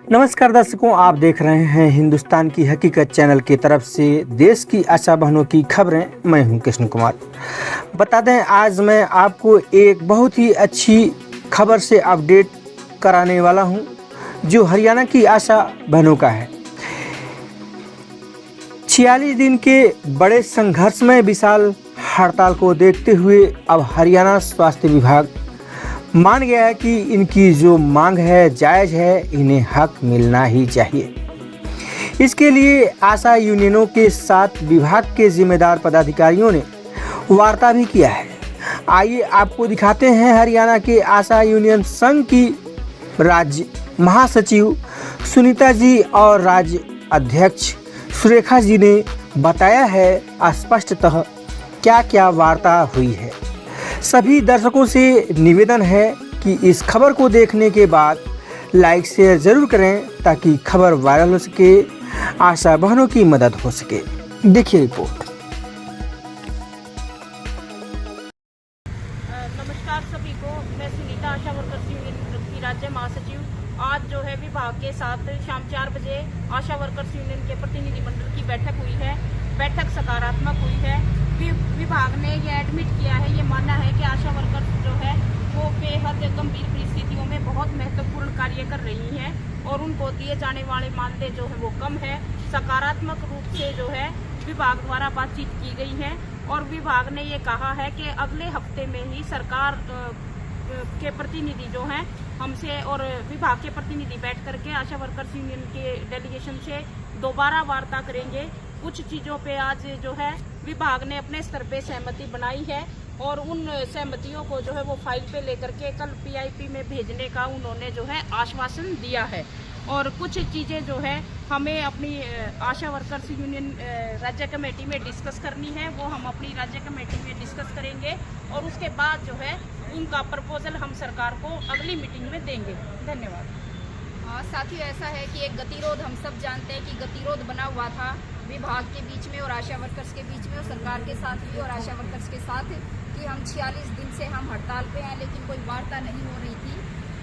नमस्कार दर्शकों, आप देख रहे हैं हिंदुस्तान की हकीकत चैनल की तरफ से देश की आशा बहनों की खबरें। मैं हूं कृष्ण कुमार। बता दें, आज मैं आपको एक बहुत ही अच्छी खबर से अपडेट कराने वाला हूं, जो हरियाणा की आशा बहनों का है। 46 दिन के बड़े संघर्षमय विशाल हड़ताल को देखते हुए अब हरियाणा स्वास्थ्य विभाग मान गया है कि इनकी जो मांग है जायज़ है, इन्हें हक मिलना ही चाहिए। इसके लिए आशा यूनियनों के साथ विभाग के जिम्मेदार पदाधिकारियों ने वार्ता भी किया है। आइए आपको दिखाते हैं हरियाणा के आशा यूनियन संघ की राज्य महासचिव सुनीता जी और राज्य अध्यक्ष सुरेखा जी ने बताया है स्पष्टतः क्या क्या वार्ता हुई है। सभी दर्शकों से निवेदन है कि इस खबर को देखने के बाद लाइक शेयर जरूर करें, ताकि खबर वायरल हो सके, आशा बहनों की मदद हो सके। देखिए रिपोर्ट। नमस्कार सभी को, मैं सुनीता आशा वर्कर्स यूनियन की राज्य महासचिव। आज जो है विभाग के साथ शाम 4 बजे आशा वर्कर्स यूनियन के प्रतिनिधिमंडल की बैठक हुई है। बैठक सकारात्मक हुई है। विभाग ने ये एडमिट किया है, ये माना है कि आशा वर्कर्स जो है वो बेहद गंभीर परिस्थितियों में बहुत महत्वपूर्ण कार्य कर रही हैं और उनको दिए जाने वाले मानदेय जो है वो कम है। सकारात्मक रूप से जो है विभाग द्वारा बातचीत की गई है और विभाग ने ये कहा है कि अगले हफ्ते में ही सरकार के प्रतिनिधि जो हैं हमसे और विभाग के प्रतिनिधि बैठ करके आशा वर्कर्स यूनियन के डेलीगेशन से दोबारा वार्ता करेंगे। कुछ चीज़ों पे आज जो है विभाग ने अपने स्तर पे सहमति बनाई है और उन सहमतियों को जो है वो फाइल पे लेकर के कल पीआईपी में भेजने का उन्होंने जो है आश्वासन दिया है। और कुछ चीज़ें जो है हमें अपनी आशा वर्कर्स यूनियन राज्य कमेटी में डिस्कस करनी है, वो हम अपनी राज्य कमेटी में डिस्कस करेंगे और उसके बाद जो है उनका प्रपोजल हम सरकार को अगली मीटिंग में देंगे। धन्यवाद। साथ ही ऐसा है कि एक गतिरोध, हम सब जानते हैं कि गतिरोध बना हुआ था विभाग के बीच में और आशा वर्कर्स के बीच में और सरकार के साथ भी और आशा वर्कर्स के साथ, कि हम 46 दिन से हम हड़ताल पे हैं लेकिन कोई वार्ता नहीं हो रही थी।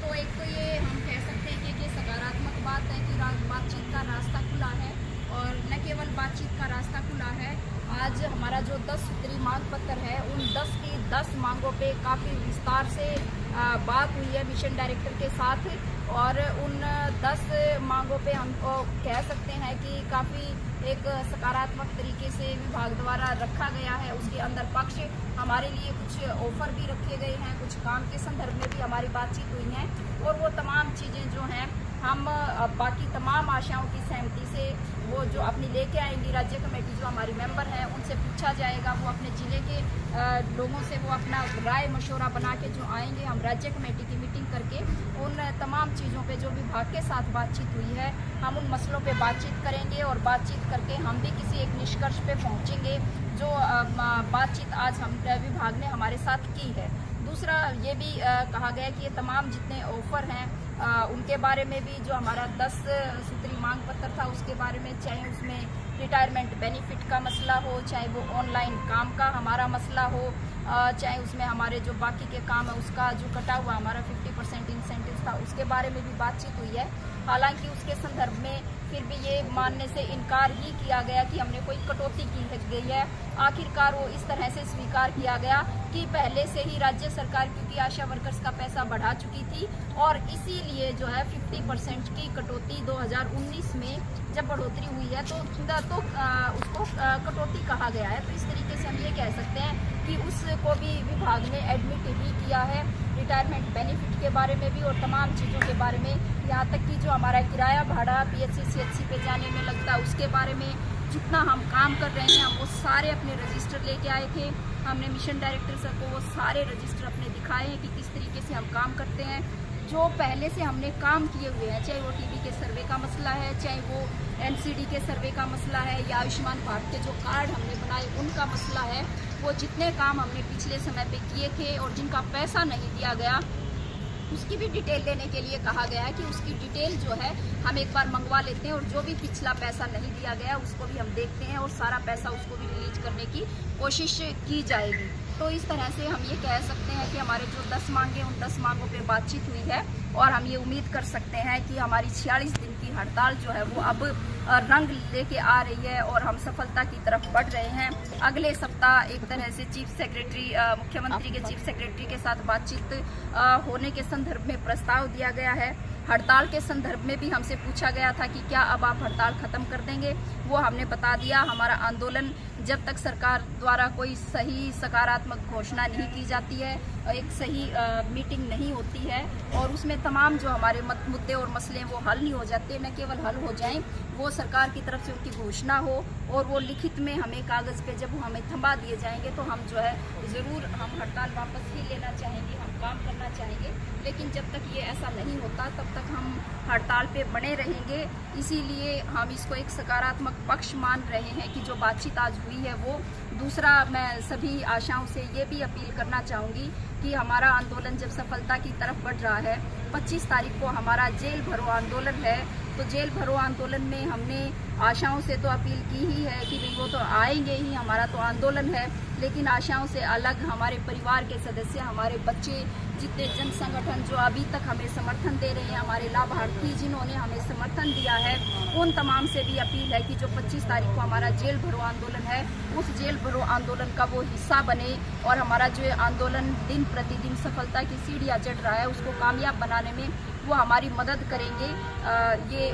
तो एक तो ये हम कह सकते हैं कि सकारात्मक बात है कि बातचीत का रास्ता खुला है और न केवल बातचीत का रास्ता खुला है, आज हमारा जो 10 सूत्री मांग पत्र है उन 10 की 10 मांगों पे काफ़ी विस्तार से बात हुई है मिशन डायरेक्टर के साथ और उन 10 मांगों पे हम कह सकते हैं कि काफ़ी एक सकारात्मक तरीके से विभाग द्वारा रखा गया है। उसके अंदर पक्ष हमारे लिए कुछ ऑफर भी रखे गए हैं, कुछ काम के संदर्भ में भी हमारी बातचीत हुई है और वो तमाम चीज़ें जो हैं हम बाकी तमाम आशाओं की सहमति से वो जो अपनी लेके आएंगी राज्य कमेटी, जो हमारी मेंबर हैं उनसे पूछा जाएगा, वो अपने ज़िले के लोगों से वो अपना राय मशवरा बना के जो आएंगे, हम राज्य कमेटी की मीटिंग करके उन तमाम चीज़ों पे जो विभाग के साथ बातचीत हुई है हम उन मसलों पे बातचीत करेंगे और बातचीत करके हम भी किसी एक निष्कर्ष पे पहुँचेंगे जो बातचीत आज हम विभाग ने हमारे साथ की है। दूसरा ये भी कहा गया कि ये तमाम जितने ऑफर हैं उनके बारे में भी, जो हमारा 10 सूत्री मांग पत्र था उसके बारे में, चाहे उसमें रिटायरमेंट बेनिफिट का मसला हो, चाहे वो ऑनलाइन काम का हमारा मसला हो, चाहे उसमें हमारे जो बाकी के काम है उसका जो कटा हुआ हमारा 50% इंसेंटिव था उसके बारे में भी बातचीत हुई है। हालांकि उसके संदर्भ में फिर भी ये मानने से इनकार ही किया गया कि हमने कोई कटौती की गई है। आखिरकार वो इस तरह से स्वीकार किया गया कि पहले से ही राज्य सरकार क्योंकि आशा वर्कर्स का पैसा बढ़ा चुकी थी और इसीलिए जो है 50% की कटौती 2019 में जब बढ़ोतरी हुई है तो उसको कटौती कहा गया है। तो इस तरीके से हम ये कह सकते हैं कि उसको भी विभाग ने एडमिट ही किया है, रिटायरमेंट बेनिफिट के बारे में भी और तमाम चीज़ों के बारे में, यहाँ तक कि जो हमारा किराया भाड़ा पीएचसी सीएचसी पे जाने में लगता है उसके बारे में, जितना हम काम कर रहे हैं हम वो सारे अपने रजिस्टर लेके आए थे। हमने मिशन डायरेक्टर सर को वो सारे रजिस्टर अपने दिखाए हैं कि किस तरीके से हम काम करते हैं। जो पहले से हमने काम किए हुए हैं, चाहे वो टीबी के सर्वे का मसला है, चाहे वो एनसीडी के सर्वे का मसला है या आयुष्मान भारत के जो कार्ड हमने बनाए उनका मसला है, वो जितने काम हमने पिछले समय पे किए थे और जिनका पैसा नहीं दिया गया उसकी भी डिटेल देने के लिए कहा गया है कि उसकी डिटेल जो है हम एक बार मंगवा लेते हैं और जो भी पिछला पैसा नहीं दिया गया उसको भी हम देखते हैं और सारा पैसा उसको भी रिलीज करने की कोशिश की जाएगी। तो इस तरह से हम ये कह सकते हैं कि हमारे जो 10 मांगे, उन 10 मांगों पे बातचीत हुई है और हम ये उम्मीद कर सकते हैं कि हमारी 46 दिन की हड़ताल जो है वो अब रंग लेके आ रही है और हम सफलता की तरफ बढ़ रहे हैं। अगले सप्ताह एक तरह से चीफ सेक्रेटरी, मुख्यमंत्री के चीफ सेक्रेटरी के साथ बातचीत होने के संदर्भ में प्रस्ताव दिया गया है। हड़ताल के संदर्भ में भी हमसे पूछा गया था कि क्या अब आप हड़ताल खत्म कर देंगे। वो हमने बता दिया, हमारा आंदोलन जब तक सरकार द्वारा कोई सही सकारात्मक घोषणा नहीं की जाती है, एक सही मीटिंग नहीं होती है और उसमें तमाम जो हमारे मुद्दे और मसले वो हल नहीं हो जाते, न केवल हल हो जाएं, वो सरकार की तरफ से उनकी घोषणा हो और वो लिखित में हमें कागज़ पे जब हमें थमा दिए जाएंगे तो हम जो है ज़रूर हम हड़ताल वापस ही लेना चाहेंगे, हम काम करना चाहेंगे। लेकिन जब तक ये ऐसा नहीं होता तब तक हम हड़ताल पे बने रहेंगे। इसीलिए हम इसको एक सकारात्मक पक्ष मान रहे हैं कि जो बातचीत आज हुई है वो। दूसरा, मैं सभी आशाओं से ये भी अपील करना चाहूँगी कि हमारा आंदोलन जब सफलता की तरफ बढ़ रहा है, 25 तारीख को हमारा जेल भरो आंदोलन है, तो जेल भरो आंदोलन में हमने आशाओं से तो अपील की ही है कि भाई वो तो आएंगे ही, हमारा तो आंदोलन है, लेकिन आशाओं से अलग हमारे परिवार के सदस्य, हमारे बच्चे, जितने जन संगठन जो अभी तक हमें समर्थन दे रहे हैं, हमारे लाभार्थी जिन्होंने हमें समर्थन दिया है, उन तमाम से भी अपील है कि जो 25 तारीख को हमारा जेल भरो आंदोलन है, उस जेल भरो आंदोलन का वो हिस्सा बने और हमारा जो आंदोलन दिन प्रतिदिन सफलता की सीढ़ियाँ चढ़ रहा है उसको कामयाब बनाने में वो हमारी मदद करेंगे। ये